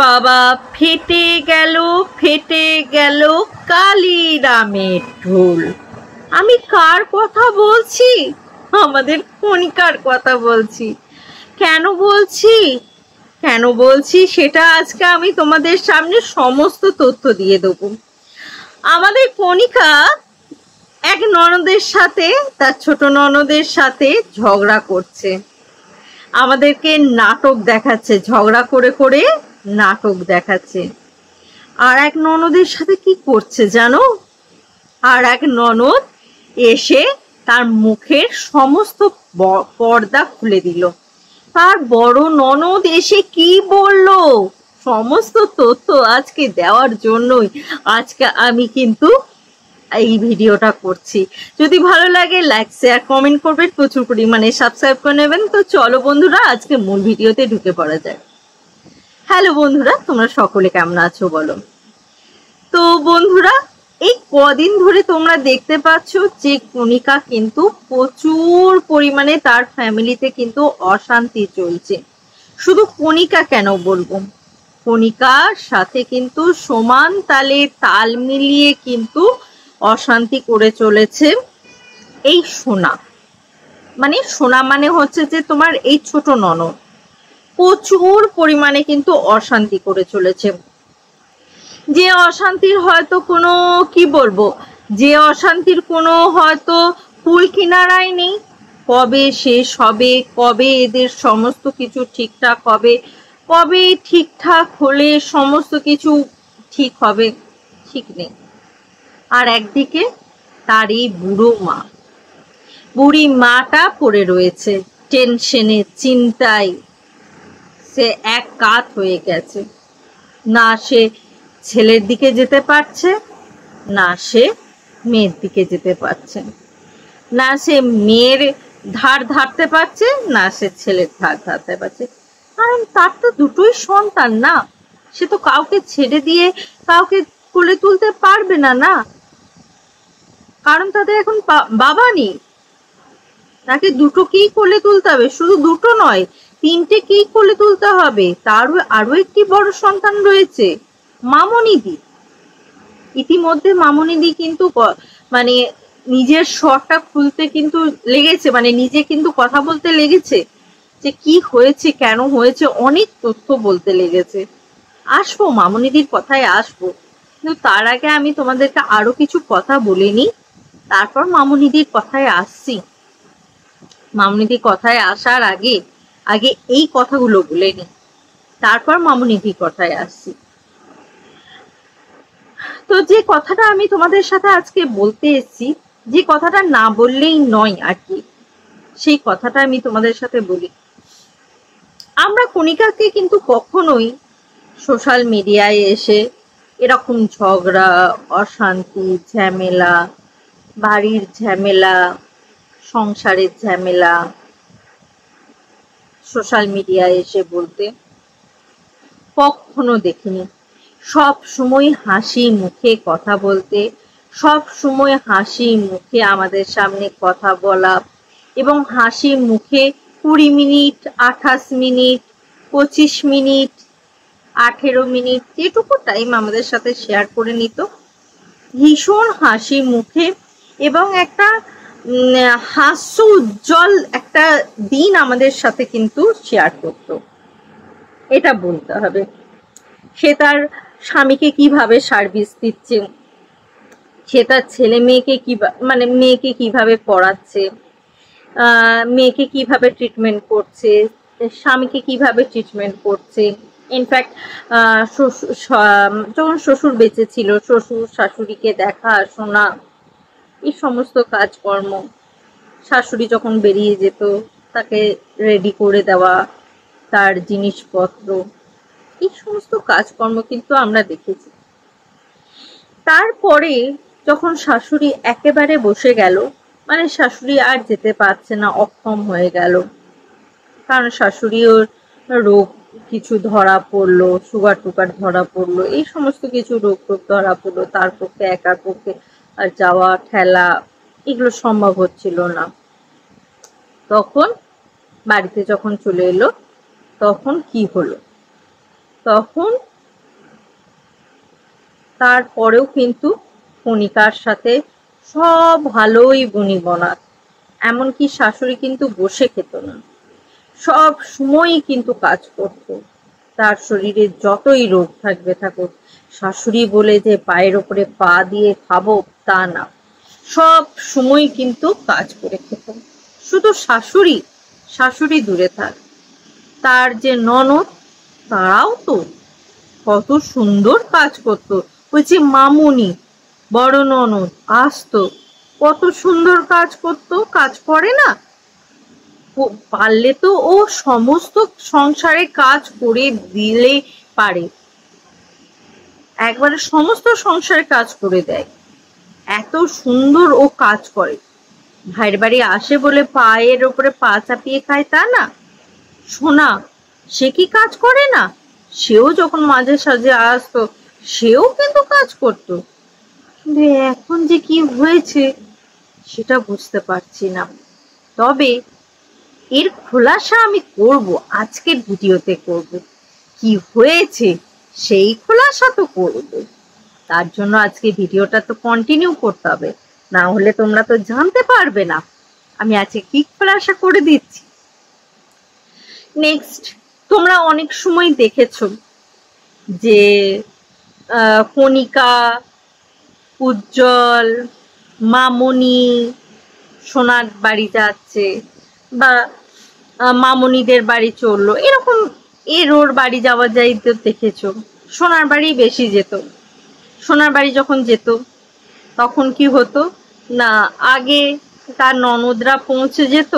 বাবা ফেটে গেল কালিরামের ঢোল। আমি কার কথা বলছি? আমাদের কণিকার কথা বলছি। কেন বলছি সেটা আজকে আমি তোমাদের সামনে সমস্ত তথ্য দিয়ে দেবো। আমাদের কণিকা এক ননদের সাথে, তার ছোট ননদের সাথে ঝগড়া করছে, আমাদেরকে নাটক দেখাচ্ছে, ঝগড়া করে করে নাটক দেখাচ্ছে। আর এক ননদের সাথে কি করছে জানো? আর এক ননদ এসে তার মুখের সমস্ত পর্দা খুলে দিল। তার বড় ননদ এসে কি বলল, সমস্ত তথ্য আজকে দেওয়ার জন্যই আজকে আমি কিন্তু এই ভিডিওটা করছি। যদি ভালো লাগে লাইক শেয়ার কমেন্ট করবেন, প্রচুর পরিমাণে সাবস্ক্রাইব করে নেবেন। তো চলো বন্ধুরা, আজকে মূল ভিডিওতে ঢুকে পড়া যায়। হ্যালো বন্ধুরা, তোমরা সকলে কেমন আছো বলো? তো বন্ধুরা, এই কদিন ধরে তোমরা দেখতে পাচ্ছ যে কণিকা কিন্তু প্রচুর পরিমাণে তার ফ্যামিলিতে কিন্তু অশান্তি চলছে। শুধু কণিকা কেন বলবো, কণিকার সাথে কিন্তু সমান তালে তাল মিলিয়ে কিন্তু অশান্তি করে চলেছে এই সোনা। সোনা মানে হচ্ছে যে তোমার এই ছোট ননদ প্রচুর পরিমাণে কিন্তু অশান্তি করে চলেছে। যে অশান্তির হয়তো কোনো কি বলবো, যে অশান্তির কোনো হয়তো কুল কিনারাই নেই। কবে শেষ হবে, কবে এদের সমস্ত কিছু ঠিকঠাক হবে, কবে ঠিকঠাক হলে সমস্ত কিছু ঠিক হবে, ঠিক নেই। আর একদিকে তার এই বুড়ি মাটা পড়ে রয়েছে টেনশনে, চিন্তায়। সে এক কাত হয়ে গেছে, না সে ছেলের দিকে যেতে পারছে, না সে মেয়ের দিকে যেতে পারছে, না সে মেয়ের ধার ধারতে পারছে, না সে ছেলের ধার ধারতে পারছে। কারণ তার তো দুটোই সন্তান না, সে তো কাউকে ছেড়ে দিয়ে কাউকে কোলে তুলতে পারবে না, না। কারণ তাদের এখন বাবা নেই, তাকে দুটোকেই কোলে তুলতে হবে। শুধু দুটো নয়, তিনটেকেই কোলে তুলতে হবে। তার আরো একটি বড় সন্তান রয়েছে, মামনিদি। ইতিমধ্যে মামনিদি কিন্তু নিজের স্বরটা খুলতে কিন্তু লেগেছে, নিজে কিন্তু কথা বলতে লেগেছে যে কি হয়েছে, কেন হয়েছে, অনেক তথ্য বলতে লেগেছে। আসবো, মামনিদির কথায় আসবো, কিন্তু তার আগে আমি তোমাদেরকে আরো কিছু কথা বলে নিই, তারপর মামনিদির কথায় আসছি। মামনিদির কথায় আসার আগে এই কথাগুলো বলে নিই, তারপর মামনিদির কথায় আসছি। তো যে কথাটা আমি তোমাদের সাথে আজকে বলতে এসেছি, যে কথাটা না বললেই নয় আর কি, সেই কথাটা আমি তোমাদের সাথে বলি। আমরা কণিকাকে কিন্তু কখনোই সোশ্যাল মিডিয়ায় এসে এরকম ঝগড়া, অশান্তি, ঝামেলা, বাড়ির ঝামেলা, সংসারের ঝামেলা সোশ্যাল মিডিয়ায় এসে বলতে কখনো দেখিনি। সব সময় হাসি মুখে কথা বলতে, সব সময় হাসি মুখে আমাদের সামনে কথা বলা, এবং হাসি মুখে 20 মিনিট, 28 মিনিট, 25 মিনিট, 18 মিনিট যেটুকু টাইম আমাদের সাথে শেয়ার করে নিত, ভীষণ হাসি মুখে এবং একটা হাস্য উজ্জ্বল একটা দিন আমাদের সাথে কিন্তু শেয়ার করতো। এটা বলতে হবে। সে তার স্বামীকে কিভাবে সার্ভিস দিচ্ছে, সে তার ছেলে মেয়েকে মেয়েকে কিভাবে পড়াচ্ছে, মেয়েকে কিভাবে ট্রিটমেন্ট করছে, স্বামীকে কিভাবে ট্রিটমেন্ট করছে। ইনফ্যাক্ট যখন শ্বশুর বেঁচে ছিল, শ্বশুর শাশুড়িকে দেখা শোনা, এই সমস্ত কাজকর্ম, শাশুড়ি যখন বেরিয়ে যেত তাকে রেডি করে দেওয়া, তার জিনিসপত্র, এই সমস্ত কাজকর্ম কিন্তু আমরা দেখেছি। তারপরে যখন শাশুড়ি একেবারে বসে গেল, শাশুড়ি আর যেতে পারছে না, অক্ষম হয়ে গেল, কারণ শাশুড়ির রোগ কিছু ধরা পড়লো, সুগার টুগার ধরা পড়লো, এই সমস্ত কিছু রোগ ধরা পড়লো। তার পক্ষে একার পক্ষে আর যাওয়া ঠেলা এগুলো সম্ভব হচ্ছিল না। তখন বাড়িতে যখন চলে এলো, তখন কি হলো, তখন তারপরেও কিন্তু কণিকার সাথে সব ভালোই বনিবনাত। এমনকি শাশুড়ি কিন্তু বসে খেত না, সব সময়ই কিন্তু কাজ করত। তার শরীরে যতই রোগ থাকবে থাকুক, শাশুড়ি বলে যে পায়ের ওপরে পা দিয়ে খাবো তা না, সব সময় কিন্তু কাজ করে খেত। শুধু শাশুড়ি দূরে থাক, তার যে ননদ তারাও তো কত সুন্দর কাজ করত। ওই যে মামুনি বড় ননদ আসতো, কত সুন্দর কাজ করত। কাজ করে না, পারলে তো ও সমস্ত সংসারে কাজ করে দিলে পারে, একবারে সমস্ত সংসারে কাজ করে দেয়। এত সুন্দর ও কাজ করে। ভাইয়ের বাড়ি আসে বলে পায়ের ওপরে পা চাপিয়ে খায় তা না। সোনা সে কি কাজ করে না? সেও যখন মাঝে সাঝে আসতো সেও কিন্তু কাজ করতো। কিন্তু এখন যে কি হয়েছে সেটা বুঝতে পারছি না। তবে এর খোলাসা আমি করব, আজকের ভিডিওতে করব। কি হয়েছে সেই খোলাসা তো করব। তার জন্য আজকে ভিডিওটা তো কন্টিনিউ করতে হবে, না হলে তোমরা তো জানতে পারবে না আমি আজকে কি খোলাসা করে দিচ্ছি। নেক্সট, তোমরা অনেক সময় দেখেছো যে কণিকা, উজ্জ্বল, মামনি সোনার বাড়ি যাচ্ছে বা মামনিদের বাড়ি চললো, এরকম এর ওর বাড়ি যাওয়া যাইতে দেখেছো। সোনার বাড়ি বেশি যেত। সোনার বাড়ি যখন যেত তখন কি হতো না, আগে তার ননদরা পৌঁছে যেত,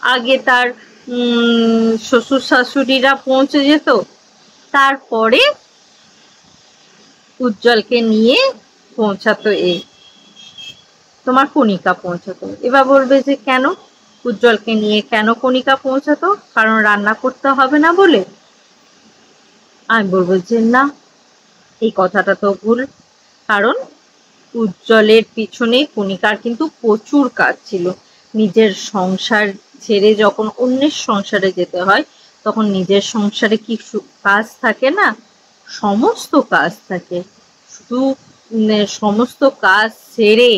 আগে তার শ্বশুর শাশুড়িরা পৌঁছে যেত, তারপরে উজ্জ্বলকে নিয়ে পৌঁছাতো তোমার কণিকা পৌঁছাতো। এবার বলবে যে কেন উজ্জ্বলকে নিয়ে কেন কণিকা পৌঁছাতো? কারণ রান্না করতে হবে না বলে? আমি বলবো যে না, এই কথাটা তো ভুল। কারণ উজ্জ্বলের পিছনে কণিকার কিন্তু প্রচুর কাজ ছিল। নিজের সংসার ছেড়ে যখন অন্যের সংসারে যেতে হয় তখন নিজের সংসারে কি কাজ থাকে না? সমস্ত কাজ থাকে। শুধু সমস্ত কাজ সেরে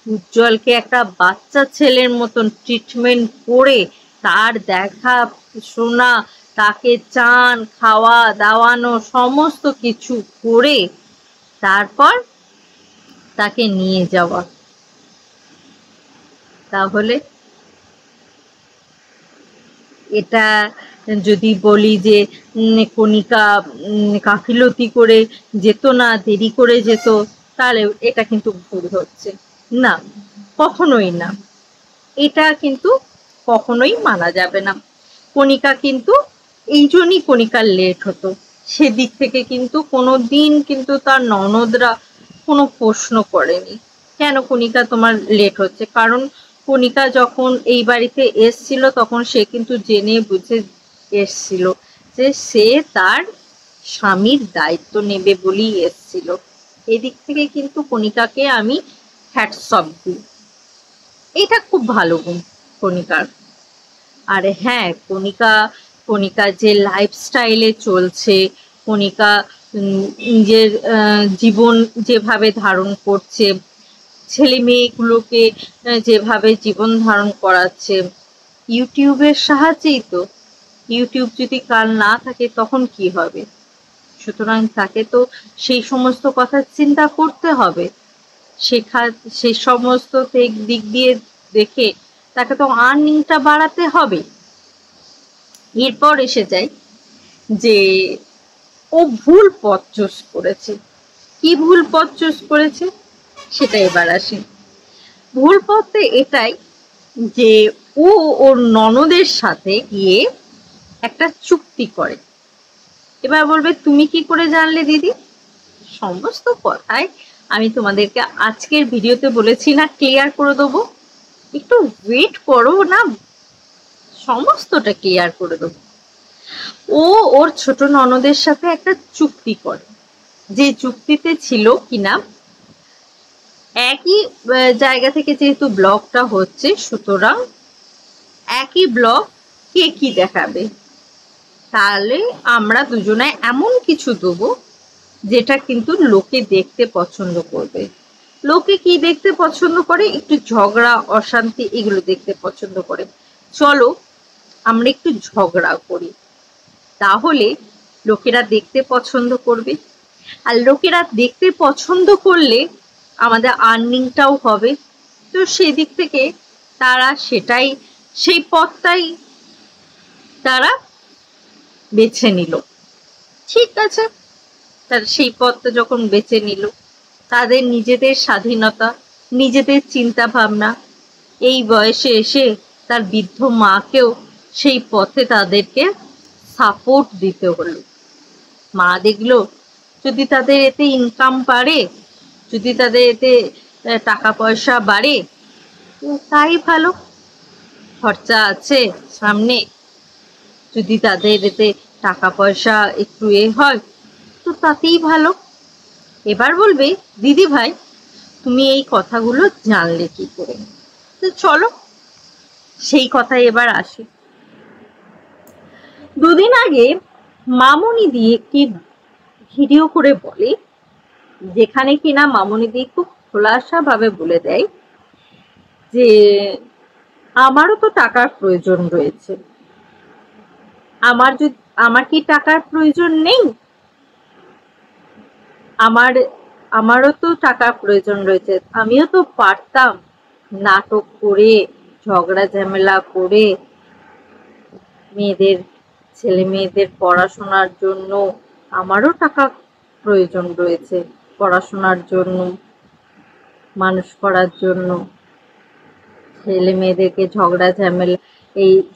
উজ্জ্বলকে একটা বাচ্চা ছেলের মতন ট্রিটমেন্ট করে তার দেখা শোনা, তাকে চান খাওয়া দাওয়ানো সমস্ত কিছু করে তারপর তাকে নিয়ে যাওয়া। তাহলে এটা যদি বলি যে কণিকা গাফিলতি করে যেত না, দেরি করে যেত, তাহলে এটা কিন্তু ভুল হচ্ছে। না, কখনোই না, এটা কিন্তু কখনোই মানা যাবে না। কণিকা কিন্তু এই জন্যই কণিকার লেট হতো, সেদিক থেকে কিন্তু কোনো দিন কিন্তু তার ননদরা কোনো প্রশ্ন করেনি কেন কণিকা তোমার লেট হচ্ছে। কারণ কণিকা যখন এই বাড়িতে এসছিল তখন সে কিন্তু জেনে বুঝে এসছিল যে সে তার স্বামীর দায়িত্ব নেবে বলেই এসছিল। এদিক থেকে কিন্তু কণিকাকে আমি হ্যাটস অফ দিই, এটা খুব ভালো গুণ কণিকার। আর হ্যাঁ, কণিকা যে লাইফস্টাইলে চলছে, কণিকা নিজের জীবন যেভাবে ধারণ করছে, ছেলে মেয়েগুলোকে যেভাবে জীবন ধারণ করাচ্ছে, ইউটিউবের সাহায্যেই তো। ইউটিউব যদি কাল না থাকে তখন কি হবে? সুতরাং তাকে তো সেই সমস্ত কথা চিন্তা করতে হবে, সেই সমস্ত দিক দিয়ে দেখে তাকে তো আর্নিংটা বাড়াতে হবে। এরপর এসে যায় যে ও ভুল পথ চুজ করেছে। কি ভুল পথ চুজ করেছে সেটা এবার আসি। ভুল পথে এটাই যে ও ওর ননদের সাথে গিয়ে একটা চুক্তি করে। এবার বলবে তুমি কি করে জানলে দিদি? সমস্ত কথাই আমি তোমাদেরকে আজকের ভিডিওতে বলেছি না, ক্লিয়ার করে দেবো, একটু ওয়েট করো না, সমস্তটা ক্লিয়ার করে দেবো। ও ওর ছোট ননদের সাথে একটা চুক্তি করে, যে চুক্তিতে ছিল কিনা একই জায়গা থেকে যেহেতু ব্লগটা হচ্ছে সুতরাং একই ব্লগ কে কি দেখাবে, তাহলে আমরা দুজনে এমন কিছু দেবো যেটা কিন্তু লোকে দেখতে পছন্দ করবে। লোকে কি দেখতে পছন্দ করে? একটু ঝগড়া, অশান্তি, এগুলো দেখতে পছন্দ করে। চলো আমরা একটু ঝগড়া করি, তাহলে লোকেরা দেখতে পছন্দ করবে। আর লোকেরা দেখতে পছন্দ করলে আমাদের আর্নিংটাও হবে। তো সেই দিক থেকে তারা সেই পথটাই তারা বেছে নিল। ঠিক আছে, তারা সেই পথটা যখন বেছে নিল, তাদের নিজেদের স্বাধীনতা, নিজেদের চিন্তা ভাবনা, এই বয়সে এসে তার বৃদ্ধ মাকেও সেই পথে তাদেরকে সাপোর্ট দিতে হলো। মা দেখলো যদি তাদের এতে ইনকাম বাড়ে, যদি তাদের এতে টাকা পয়সা বাড়ে, তাই ভালো। খরচা আছে সামনে, যদি তাদের এতে টাকা পয়সা একটু হয় তো তাতেই ভালো। এবার বলবে, দিদি ভাই তুমি এই কথাগুলো জানলে কি করে? তো চলো সেই কথায় এবার আসি। দুদিন আগে মামনি দি একটি ভিডিও করে বলে, যেখানে কিনা মামনি দি খুব খোলাসা ভাবে বলে দেয় যে আমারও তো টাকার প্রয়োজন রয়েছে। আমার কি টাকার প্রয়োজন নেই? আমারও তো টাকার প্রয়োজন রয়েছে। আমিও তো পারতাম নাটক করে, ঝগড়া ঝামেলা করে, ছেলে মেয়েদের পড়াশোনার জন্য আমারও টাকা প্রয়োজন রয়েছে, পড়াশোনার জন্য, মানুষ করার জন্য। ছেলে মেয়েদেরকে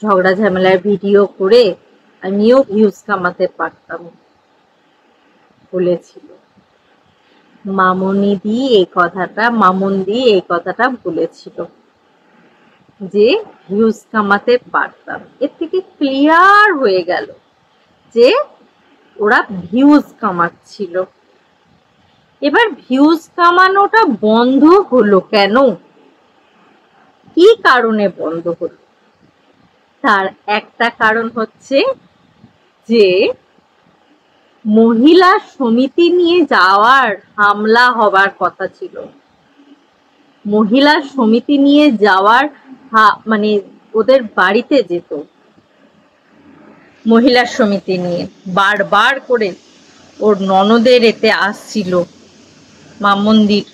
ঝগড়া ঝামেলার ভিডিও করে আমিও ভিউজ কামাতে পারতাম বলেছিল। মামন দি এই কথাটা বলেছিল যে ভিউজ কামাতে পারতাম। এর থেকে ক্লিয়ার হয়ে গেল যে ওরা ভিউজ কামাচ্ছিল। এবার ভিউজ কামানোটা বন্ধ হলো কেন? কি কারণে বন্ধ হলো? তার একটা কারণ হচ্ছে যে মহিলা সমিতি নিয়ে যাওয়ার হামলা হবার কথা ছিল। মহিলা সমিতি নিয়ে যাওয়ার মানে ওদের বাড়িতে যেত মহিলা সমিতি নিয়ে, বারবার করে ওর ননদের এতে আসছিল, মামন্দির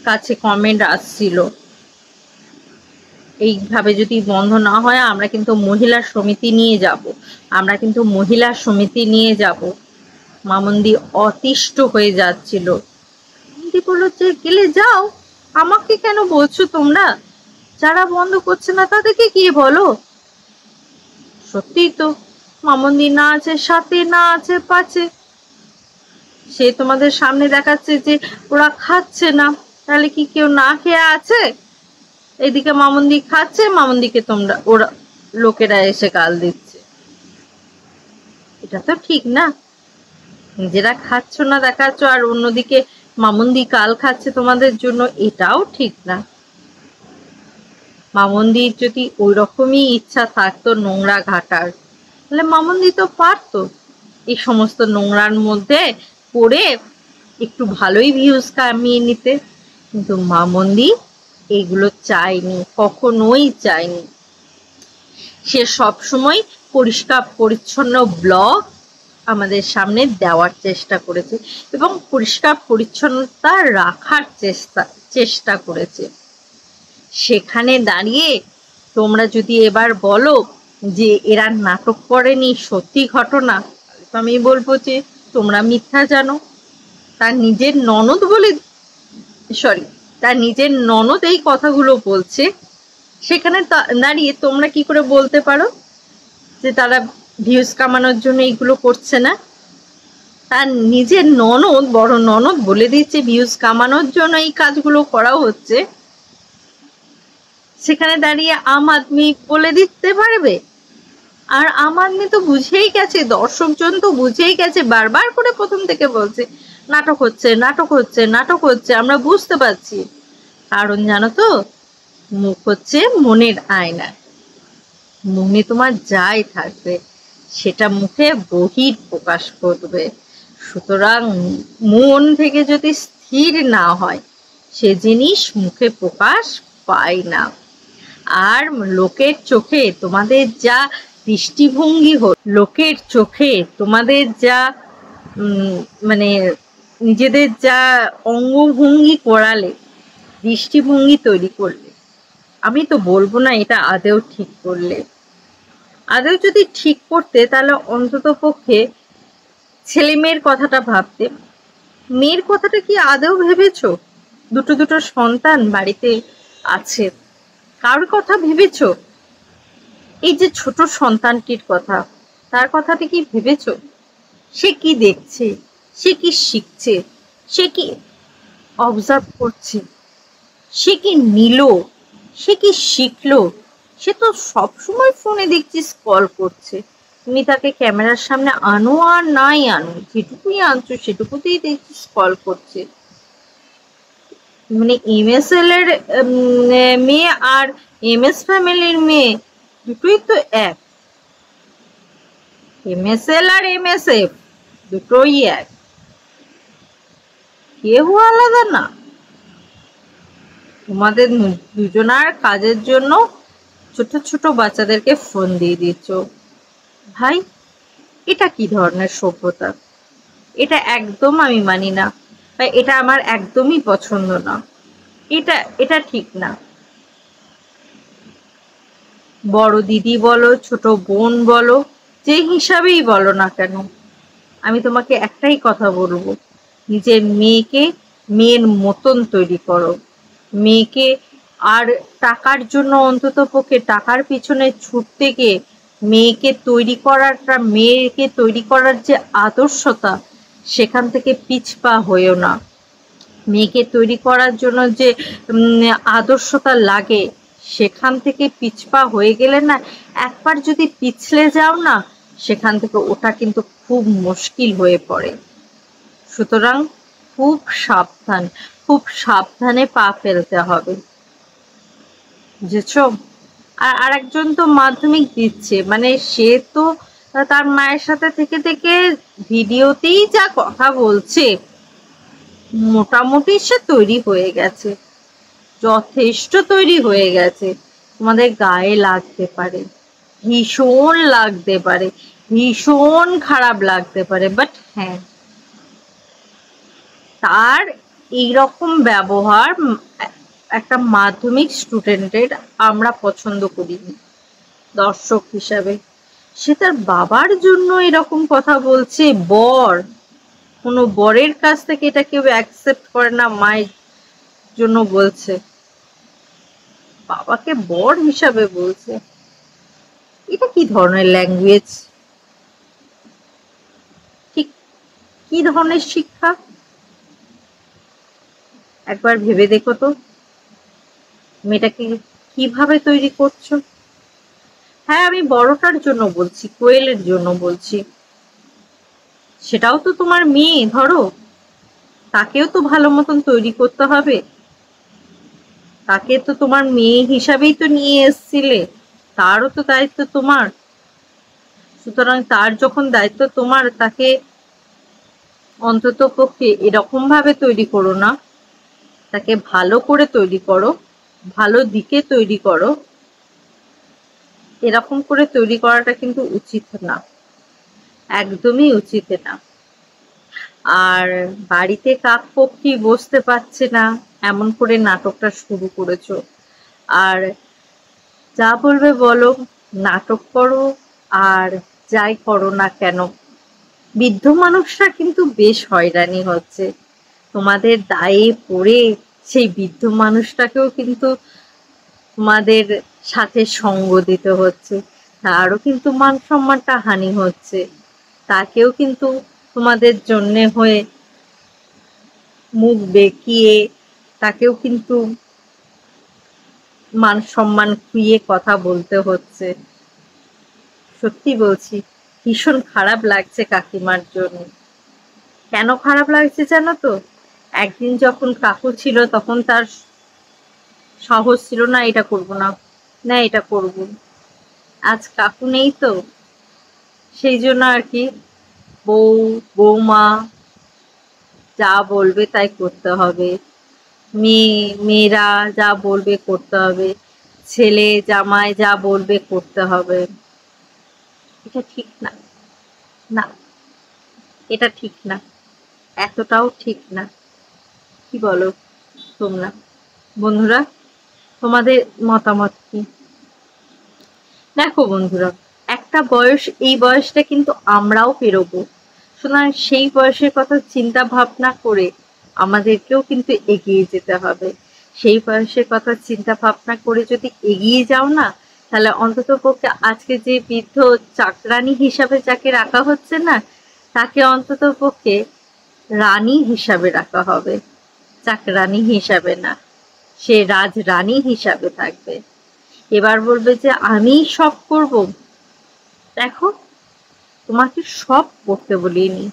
কাছে কমেন্ট আসছিল, এইভাবে যদি বন্ধ না হয় আমরা কিন্তু মহিলা সমিতি নিয়ে যাব। মামন্দি অতিষ্ঠ হয়ে যাচ্ছিল। মামন্দি বলল যে গেলে যাও, আমাকে কেন বলছো তোমরা? যারা বন্ধ করছে না তাদেরকে গিয়ে বলো। সত্যি তো, মামন্দি না আছে সাথে, না আছে পাচ্ছে, সে তোমাদের সামনে দেখাচ্ছে যে ওরা খাচ্ছে না, তাহলে কি কেউ না খেয়ে আছে? এদিকে মামন্দি খাচ্ছে, মামন্দিকে ওরা লোকেরা এসে গাল দিচ্ছে। এটা তো ঠিক না। নিজেরা খাচ্ছ না দেখাচ্ছ, আর অন্যদিকে মামন্দি গাল খাচ্ছে তোমাদের জন্য, এটাও ঠিক না। মামন্দির যদি ওই রকমই ইচ্ছা থাকতো নোংরা ঘাটার, তাহলে মামন্দি তো পারতো এই সমস্ত নোংরার মধ্যে পড়ে একটু ভালোই ভিউজ কামিয়ে নিতে। কিন্তু মামন্দি এগুলো চায়নি, কখনোই চায়নি। সে সবসময় পরিষ্কার পরিচ্ছন্ন ব্লগ আমাদের সামনে দেওয়ার চেষ্টা করেছে এবং পরিষ্কার পরিচ্ছন্নতা রাখার চেষ্টা করেছে। সেখানে দাঁড়িয়ে তোমরা যদি এবার বলো যে এরা নাটক করেনি, সত্যি ঘটনা, তো আমি বলবো যে তোমরা মিথ্যা জানো। তার নিজের ননদ এই কথাগুলো বলছে, সেখানে দাঁড়িয়ে তোমরা কি করে বলতে পারো যে তারা ভিউজ কামানোর জন্য এইগুলো করছে না? তার নিজের বড় ননদ বলে দিচ্ছে ভিউজ কামানোর জন্য এই কাজগুলো করা হচ্ছে, সেখানে দাঁড়িয়ে আম আদমি বলে দিতে পারবে? আর আম আদমি তো বুঝেই গেছে, দর্শকজন তো বুঝেই গেছে, বারবার করে প্রথম থেকে বলছে নাটক হচ্ছে, আমরা বুঝতে পারছি। কারণ জানো তো, মুখ হচ্ছে মনের আয়না। মনে তোমার যাই থাকবে সেটা মুখে বহির প্রকাশ করবে। সুতরাং মন থেকে যদি স্থির না হয় সে জিনিস মুখে প্রকাশ পায় না। আর লোকের চোখে তোমাদের যা দৃষ্টিভঙ্গি লোকের চোখে তোমাদের যা মানে নিজেদের যা অঙ্গভঙ্গি করালে, দৃষ্টিভঙ্গি তৈরি করলে, আমি তো বলবো না এটা আদেও ঠিক করলে। আদেও যদি ঠিক করতে তাহলে অন্তত পক্ষে ছেলে মেয়ের কথাটা ভাবতে। মেয়ের কথাটা কি আদেও ভেবেছো? দুটো দুটো সন্তান বাড়িতে আছে, কার কথা ভেবেছো? এই যে ছোট সন্তানটির কথা, তার কথাটা কি ভেবেছো? সে কি দেখছে, সে কি শিখছে, সে কি অবজার্ভ করছে, সে কি নিল, সে কি শিখলো? সে তো সবসময় ফোনে দেখছি স্ক্রল করছে। তুমি তাকে ক্যামেরার সামনে আনো আর নাই আনো, যেটুকুই আনছো সেটুকুতেই দেখছি স্ক্রল করছে। মানে এমএসএল এর মেয়ে আর এমএস ফ্যামিলির মেয়ে দুটোই তো এক। এমএসএল আর এমএসএফ দুটোই এক, কেউ আলাদা না। তোমাদের দুজনার কাজের জন্য ছোট ছোট বাচ্চাদেরকে ফোন দিয়ে দিচ্ছ। ভাই, এটা কি ধরনের সভ্যতা? এটা একদম আমি মানি না, এটা আমার একদমই পছন্দ না। এটা ঠিক না। বড় দিদি বলো, ছোট বোন বলো, যে হিসাবেই বলো না কেন, আমি তোমাকে একটাই কথা বলবো, নিজের মেয়েকে মেয়ের মতন তৈরি করো। মেয়েকে আর টাকার জন্য অন্তত পক্ষে টাকার পিছনে ছুটতে গিয়ে মেয়েকে তৈরি করার যে আদর্শতা, সেখান থেকে পিছপা হয়েও না। মেয়েকে তৈরি করার জন্য যে আদর্শতা লাগে, সেখান থেকে পিছপা হয়ে গেলে না, একবার যদি পিছলে যাও না, সেখান থেকে ওটা কিন্তু খুব মুশকিল হয়ে পড়ে। সুতরাং খুব সাবধানে পা ফেলতে হবে, বুঝেছো? আর আরেকজন তো মাধ্যমিক দিচ্ছে, মানে সে তো তার মায়ের সাথে থেকে থেকে ভিডিওতেই যা কথা বলছে, মোটামুটি সে তৈরি হয়ে গেছে, যথেষ্ট তৈরি হয়ে গেছে। তোমাদের গায়ে লাগতে পারে, ভীষণ লাগতে পারে, ভীষণ খারাপ লাগতে পারে, বাট হ্যাঁ, তার এইরকম ব্যবহার একটা মাধ্যমিক স্টুডেন্টের আমরা পছন্দ করিনি দর্শক হিসাবে। সে তার বাবার জন্য এরকম কথা বলছে। কোনো বরের কাছ থেকে এটা কেউ অ্যাকসেপ্ট করে না, মায়ের জন্য বলছে, বাবাকে বর হিসাবে বলছে। এটা কি ধরনের ল্যাঙ্গুয়েজ? ঠিক কি ধরনের শিক্ষা? একবার ভেবে দেখো তো, মেয়েটাকে কিভাবে তৈরি করছো। হ্যাঁ, আমি বড়টার জন্য বলছি, কোয়েলের জন্য বলছি। সেটাও তো তোমার মেয়ে, ধরো তাকেও তো ভালো মতন তৈরি করতে হবে। তাকে তো তোমার মেয়ে হিসাবেই তো নিয়ে এসছিলে, তারও তো দায়িত্ব তোমার। সুতরাং তার যখন দায়িত্ব তোমার, তাকে অন্তত পক্ষে এরকম ভাবে তৈরি করো না, তাকে ভালো করে তৈরি করো, ভালো দিকে তৈরি করো। এরকম করে তৈরি করাটা কিন্তু উচিত না, একদমই উচিত না। আর বাড়িতে কাকপক্ষী বসতে পারছে না এমন করে নাটকটা শুরু করেছো। আর যা বলবে বলো, নাটক করো আর যাই করো না কেন, বৃদ্ধ মানুষরা কিন্তু বেশ হয়রানি হচ্ছে। তোমাদের দায়ে পড়ে সেই বৃদ্ধ মানুষটাকেও কিন্তু তোমাদের সাথে সঙ্গ দিতে হচ্ছে, তারও কিন্তু মান সম্মানটা হানি হচ্ছে। তাকেও কিন্তু তোমাদের জন্য হয়ে মুখ বেঁকিয়ে তাকেও কিন্তু মান সম্মান খুইয়ে কথা বলতে হচ্ছে। সত্যি বলছি, ভীষণ খারাপ লাগছে কাকিমার জন্য। কেন খারাপ লাগছে জানো তো? একদিন যখন কাকু ছিল তখন তার সাহস ছিল না এটা করব না, না এটা করব। আজ কাকু নেই তো, সেই জন্য আর কি বউ বৌমা যা বলবে তাই করতে হবে, মেয়েরা যা বলবে করতে হবে, ছেলে জামাই যা বলবে করতে হবে। এটা ঠিক না, না এটা ঠিক না, এতটাও ঠিক না। কি বলো তোমরা বন্ধুরা, তোমাদের মতামত কি? দেখো বন্ধুরা, একটা বয়স, এই বয়সটা কিন্তু আমরাও পেরোবো, সুতরাং সেই বয়সের কথা চিন্তা ভাবনা করে আমাদেরকেও কিন্তু এগিয়ে যেতে হবে। সেই বয়সের কথা চিন্তা ভাবনা করে যদি এগিয়ে যাও না, তাহলে অন্তত পক্ষে আজকে যে বৃদ্ধ চাকরানী হিসাবে যাকে রাখা হচ্ছে না, তাকে অন্তত পক্ষে রানী হিসাবে রাখা হবে, চাকরানী হিসাবে না, সে রাজরানী হিসাবে থাকবে। এবার বলবে যে আমি সব করব। দেখো, তোমাকে সব করতে বলিনি,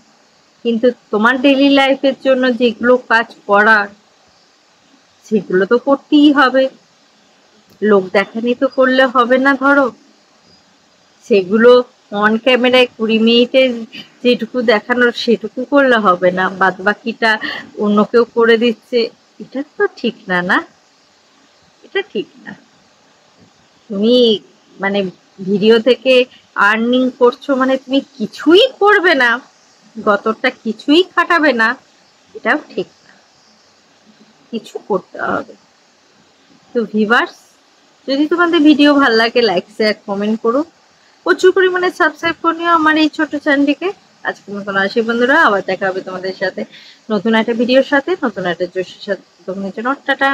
কিন্তু তোমার ডেইলি লাইফের জন্য যেগুলো কাজ করার সেগুলো তো করতেই হবে। লোক দেখানি তো করলে হবে না। ধরো সেগুলো অন ক্যামেরায় 20 মিনিটে যেটুকু দেখানোর সেটুকু করলে হবে না, বাদ বাকিটা অন্য কেউ করে দিচ্ছে, এটা তো ঠিক না। না, এটা ঠিক না। তুমি মানে ভিডিও থেকে আর্নিং করছো মানে তুমি কিছুই করবে না, গতরটা কিছুই খাটাবে না, এটাও ঠিক না, কিছু করতে হবে। তো ভিউয়ার্স, যদি তোমাদের ভিডিও ভালো লাগে লাইক শেয়ার কমেন্ট করো, প্রচুর পরিমাণে সাবস্ক্রাইব করে নিও আমার এই ছোট চ্যানেলটিকে। আজকের মতন আসি বন্ধুরা, আবার দেখা হবে তোমাদের সাথে নতুন একটা ভিডিওর সাথে, নতুন একটা জোশের সাথে। তখন টাটা।